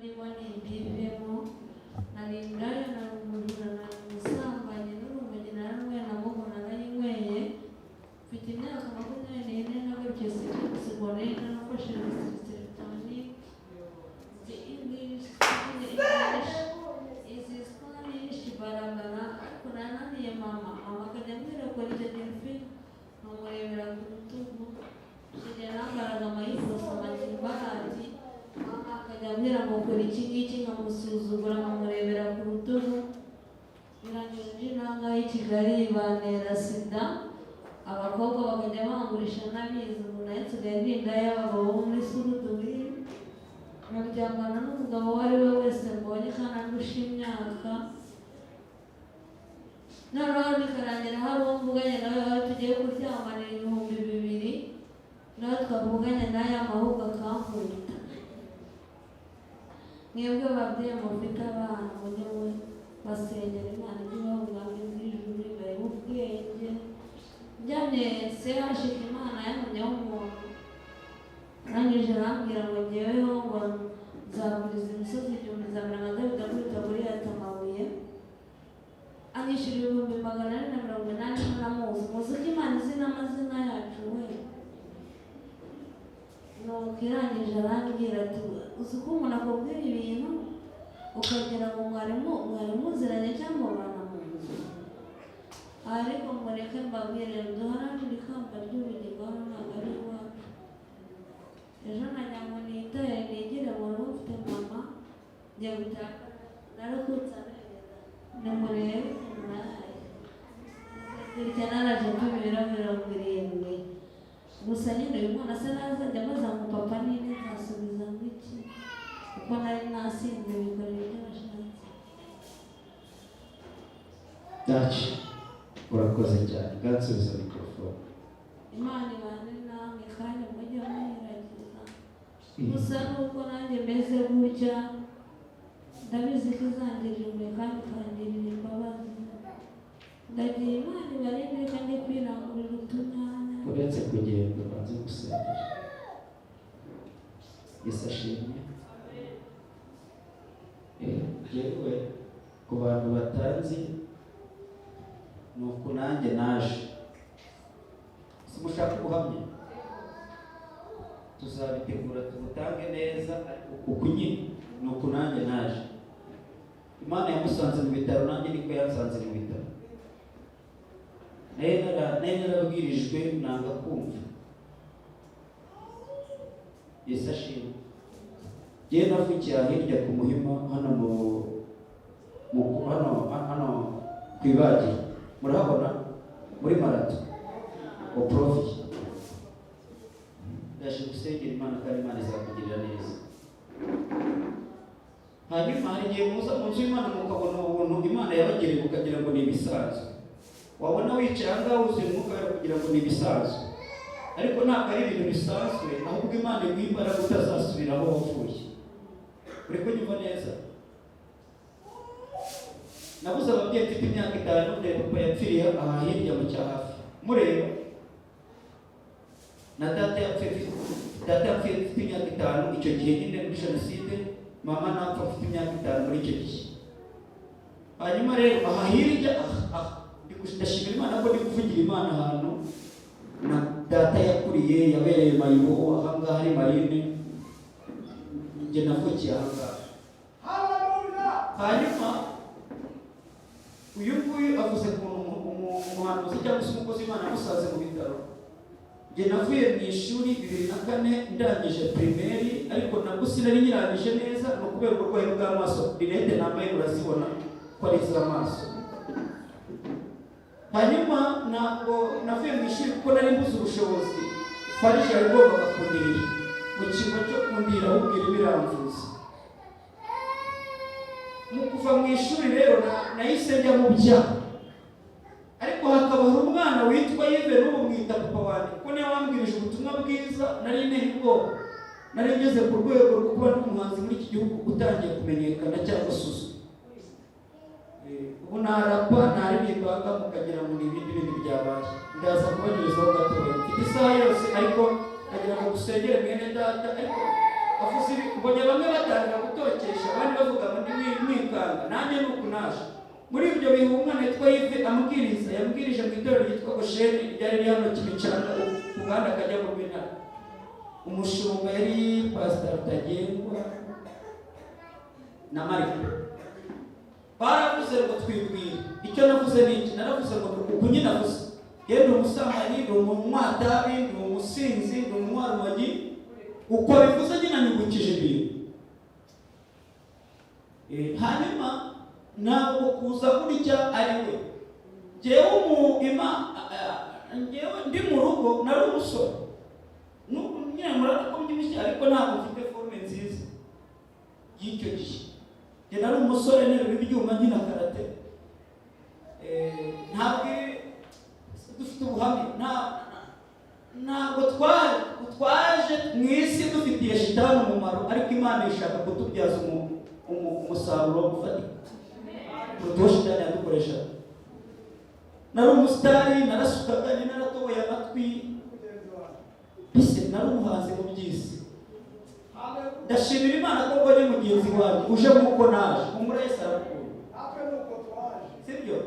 niba nibivemo nari indaya na umujura na umusambanyi n'urumogi naranyweye na mugona nayinyweye mfite imyaka 24 nagarukiye segonderi narafashe seritoni English is Spanish barabara ariko nananiye mama akajya ambwira ko icyo gihe numurebera ku rutugu kigera nambaraga amayifoso amakimbahati mama akajya ambwira ngo kora iki ngiki nkamusuzugura nkamurebera ku rutugu birangije nangahe i Kigali bantera sida abakobwa bakajya bangurisha n'abizi ubu nayo nsigaye ndi indaya y'abagabo bo muri Suruduri nkaryamana n'umugabo uwo ari we wese mbonye kandi andusha imyaka noneho bikarangira hari uwo mvuganye nawe aho tugiye kuryamanira 2,000 nawe twavuganye nawe amahugurwa akankubita mwebwe babyeyi mufite abana mujye basengera Imana ijye ibaha ubwami bw'ijuru ibahe ubwenge njyamye CHK Imana yantumyeho umuntu arangije arambwira ngo ngeweho ngo nzaguriza imisozi 1000 nzamera nka Dawidi akubita Goliyati amabuye anyishyura 480 n'amuzi muzi ko Imana izi n'amazina yacu we nuko irangije arambwira ati uzi ko umuntu akubwira ibintu ukagira ngo mwari muziranye cyangwa bana mu nzu ariko mureke mbabwire duharanire ikamba ry'ubugingo hano ntabwo ari iwacu ejo najya ngo nitaye nigire mu rugo mfite mama njya gutaka narakutse amereza nimurebe nahaye bityo naraje tubira 70 gusa nyine uyu mwana se nazajya amaza ngo papa nini nkasubiza ngo iki kuko nari nasinze bikorera ibyo nashatse Dachi urakoze cyane gatsubiza mikrofone Imana ibane namwe kandi mujye mwiragiza gusa nuko nanjye meze gutya ndabizi ko izangirira kandi ikangirira imbabazi ndagira Imana ibarinde kandi kwirangurira utunyanya uretse kugenda ubanze gusengera Yesu ashimwe yewe ku bantu batanzi nuko nanjye naje simushaka guhamya tuzabitegura tubutange neza uku nyine nuko nanjye naje Imana yamusanze mu bitaro nanjye niko yansanze mu bitaro nayo narabwirijwe nanga kumva Yesu ashimwe yewe navukiye hirya ku Muhima hano hano kwibagiro murahabona muri marato oprofi ndaje gusengera Imana kandi Imana izakugirira neza hanyuma hari igihe muza mu nzu y'Imana mukabona ubuntu Imana yabagereye mukagira ngo ni ibisanzwe wabona wicaye ahangaha wuzuye umwuka wayo kugira ngo ni ibisanzwe ariko ntabwo ari ibintu bisanzwe ahubwo Imana iguha imbaraga utazasubira aho wavuye uri kunyumva neza nabuze ababyeyi mfite imyaka 5 mbere papa yapfiriye aha hirya mu cyahafi mureba na data yapfuye mfite imyaka 5 icyo gihe nyine muri jenoside mama napfa mfite imyaka 5 muri icyo gihe hanyuma rero aha hirya ndashimira Imana ko ndi kuvugira Imana ahantu na data yakuriye yabereye mayibo ahangaha hari marine njye navukiye ahangaha hanyuma uyu nguyu avuze ku umuhanuzi cyangwa se umukozi w'Imana amusaze mu bitaro njye navuye mu ishuri 2004 ndangije primaire ariko nabwo sinari nyirangije neza no kubera uburwayi bw'amaso dinete nambaye urazibona ko ari iz'amaso hanyuma ntabwo navuye mu ishuri kuko nari mbuze ubushobozi farije yagombaga kundirira mu kigo cyo kundira ahubwira ibiramvuza mu kuva mu ishuri rero nahise njya mu byaha ariko hakaba hari umwana witwa Yves n'ubu mwita papa wanjye kuko niwe wambwirije ubutumwa bwiza nari nteye ubwoba nari ngeze ku rwego rwo kuba n'umuhanzi muri iki gihugu utangiye kumenyekana cyangwa suzu ubu narapa naririmbaga mukagira ngo ni ibindi bintu byabaye ndaza kubanyurizaho gatoya mfite isaha yose ariko agira ngo dusengere mwene data ariko avuze mbonye bamwe batangira gutokesha naje muri ibyo bihe umwana yitwa Yves amubwiriza yambwirije mu itorero ryitwa Gosheni ryari riri hano Kimicanga Uganda akajya mu bina umushumba yari Pastor Rutagengwa na Mariko baravuze ngo twibwire icyo navuze n'iki naravuze ngo uku nyine navuze yenda umusambanyi ndi umumwatabi ndi umusinzi ndi umwarumogi uko bivuze nyine nibukije ibintu hanyuma ntabwo kuza kurya ari we njyewe ndi mu rugo nari umusore n'ubu nyine murabona ko mbyibushye ariko ntabwo mfite forume nziza y'icyo gihe njye nari umusore nterura ibyuma nkina karate ntabwo dufite ubuhamya ntabwo twaje mu isi dufitiye shitani umumaro ariko Imana ishaka kutubyaza umusaruro ufatika kuruta shitani yadukoresha. Nari umusitari narasukaga naratoboye amatwi bise nari umuhanzi mu by'isi. Ndashimira Imana ko mbonye mugenzi wanjye uje nk'uko naje umurese arakuru sibyo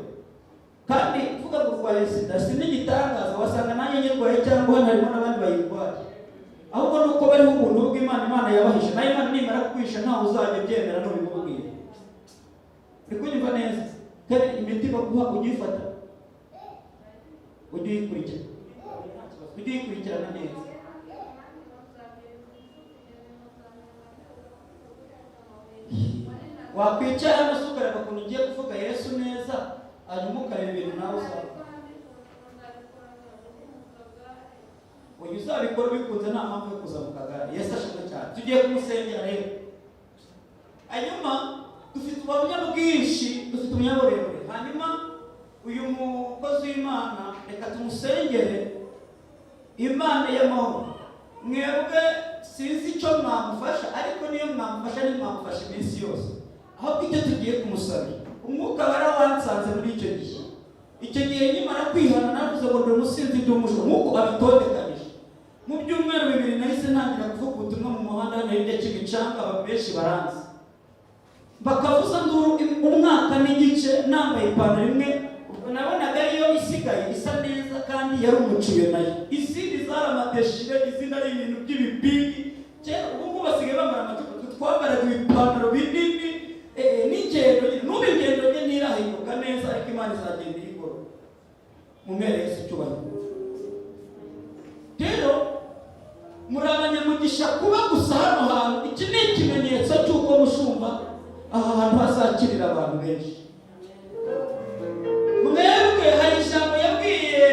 kandi uvuga ngo urwaye sida si n'igitangaza wasanga nanjye nyirwaye cyangwa hano harimo n'abandi bayirwaye ahubwo ni uko bariho ubuntu bw'Imana yabahishe nayo Imana nimara kukwisha ntawe uzajya byemera n'ubimubwira. Uri kunyumva neza kandi imiti baguha ugifata ujye uyikurikirana neza. Wakwicara hano ukareba ukuntu ugiye kuvuga Yesu neza hanyuma ukareba ibintu nawe uzakora. Uyu uzabikora bikunze nta mpamvu yo kuza mu kagari. Yesu ashimwe cyane. Tugiye kumusengera rero. Hanyuma dufite ubuhamya bwinshi dufite umunyaburebure. Hanyuma uyu mukozi w'Imana reka tumusengere Imana y'amahoro. Mwebwe sinzi icyo mwamufasha ariko niyo mwamufasha ni mwamufasha iminsi yose. Ahubwo icyo tugiye kumusabira umwuka warawansanze muri icyo gihe. Icyo gihe nyimara kwihana navuze ngo ndi umusinzi ndi umujo nk'uko abitodekanije. Mu byumweru 2 nahise ntangira kuvuga ubutumwa mu muhanda n'irya Kimicanga abantu benshi baranzi. Bakavuza nduru umwaka n'igice nambaye ipantaro imwe nabonaga ariyo isigaye isa neza kandi yari umucuye nayo. Izindi zaramateshije izindi ari ibintu by'ibibigi. Ubu basigaye bambara amatuku twambaraga ibipantaro binini n'ingendo n'ubingendo bye nirahinduka neza ariko Imana izagenda iyikora mu mpera Yesu cyubahiro. Rero muri abanyamugisha kuba gusa hano hantu iki ni ikimenyetso cy'uko mushumba aha hantu hazakirira abantu benshi. Mwebwe hari ijambo yabwiye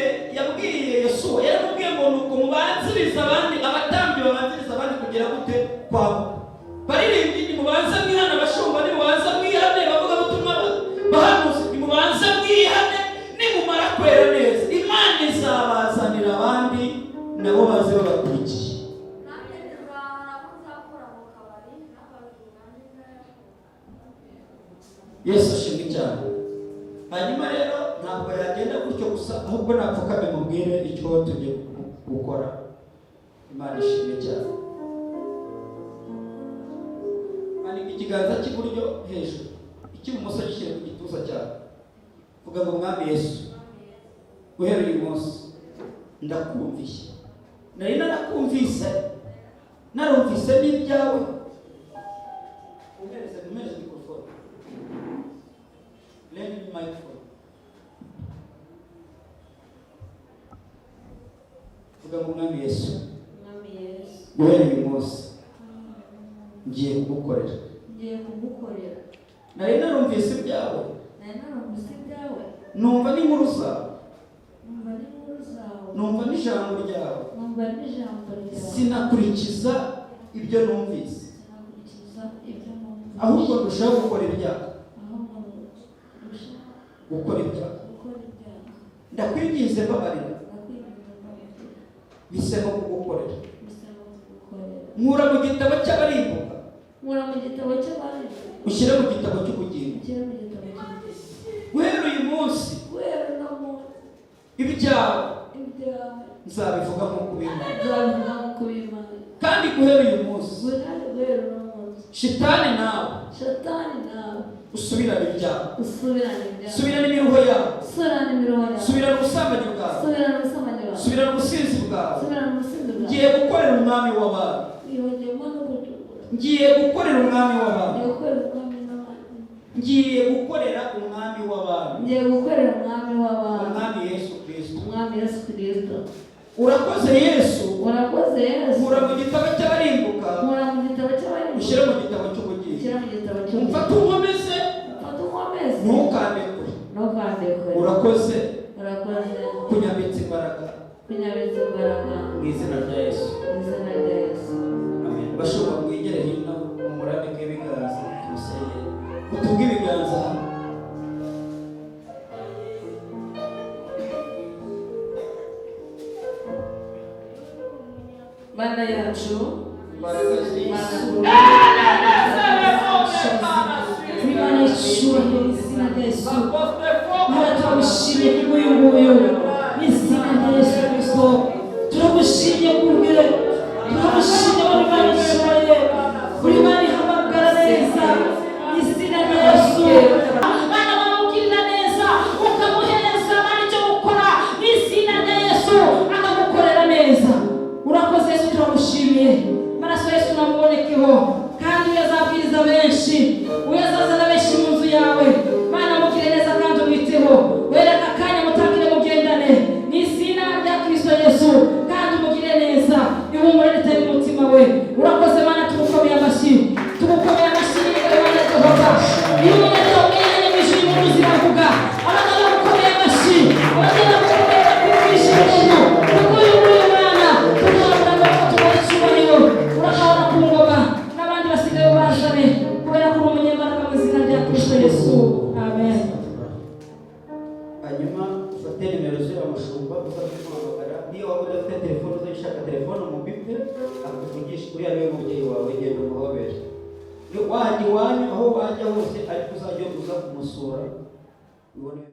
Yesuwa yaramubwiye ngo nuko mubanziriza abandi abatambyi babanziriza abandi kugera gute kwabo baririmbyi mubanza mwihana abashumba nimubanza mwihane bavuga butumwa bahanuzi nimubanza mwihane nimumara kwera neza Imana izabazanira abandi nabo baze babakurikiye. Yesu ashimwe cyane. Hanyuma rero ntabwo yagenda gutyo gusa ahubwo napfukame mubwire icyo tugiye gukora. Imana ishimwe cyane. Manika ikiganza cy'iburyo hejuru icy'ibumoso gishyire ku gituza cyawe vuga ngo Mwami Yesu guhera uyu munsi ndakumviye nari narakumvise narumvise n'ibyawe uhereze microphone lend me microphone vuga ngo Mwami Yesu guhera uyu munsi ngiye kugukorera nari narumvise ibyawe numva n'inkuru zawe numva n'ijambo ryawe sinakurikiza ibyo numvise ahubwo ndushaho gukora ibyaha ndakwinginze mbabarira bisemo kugukorera nkura mu gitabo cy'abarimbuka ushyire mu gitabo cy'ubugingo guhera uyu munsi ibyawe nzabivuga nk'uko ubimana kandi guhera uyu munsi shitani nawe usubirane ibyaha, subirane imiruho yawe, subirane ubusambanyi bwawe, subirane ubusinzi bwawe. Ngiye gukorera umwami w'abantu, ngiye gukorera umwami w'abantu, ngiye gukorera umwami w'abantu, umwami Yesu Kristo. Urakoze Yesu, nkura mu gitabo cy'abarimbuka, ushyire mu gitabo cy'ubugingo. Umfate unkomeze, ntukandekure. Urakoze kunyambitsa imbaraga mu izina rya Yesu. Amen. Bashobora mwegere hino mumurambike ibiganza, musenge utunge ibiganza hano. Mana yacu, Imbaraga z'Yesu. Imana ishuri izina rya Yesu. Mana turagushimye kubw'uyu nguyu izina rya Yesu Kristo. Turagushimye kubwe, turagushimye buri Mana ishoboye, buri Mana ihamagara neza izina rya Yesu. Mana wamugirira neza ukamuhereza Mana icyo gukora izina rya Yesu, akagukorera neza. Urakoze Yesu, turagushimiye. Maraso Yesu namubonekeho kandi uyazabwiriza benshi, uyazazana benshi mu nzu yawe. Mana mugire neza kandi umwiteho, wereka akanya mutakire mugendane n'izina rya Kristo Yesu, kandi umugire neza ihumure ritari mu mutima we. Urakoze Mana, tugukomeye amashyi, tugukomeye amashyi Imana Jehova. Iyo umuntu yabwiranye mu ijuru mu buzima avuga abana bagukomeye amashyi, bagenda gukomera kugurisha ibintu kuguyu nguyu Mana, tuzavuga ko tubona icyubahiro. Urakabona ku ngoma n'abandi basigaye bazane kubera ko uri umunyembaraga mu izina rya Kristo Yesu. Amen. Hanyuma ufate nimero z'abashumba uzamuhamagara. Niyo waba udafite telefone uzayishaka telefone umubike akuvugisha, uriya niwe mubyeyi wawe, genda umuhobere. Wajya iwanyu aho wajya hose, ariko uzajya uza kumusura.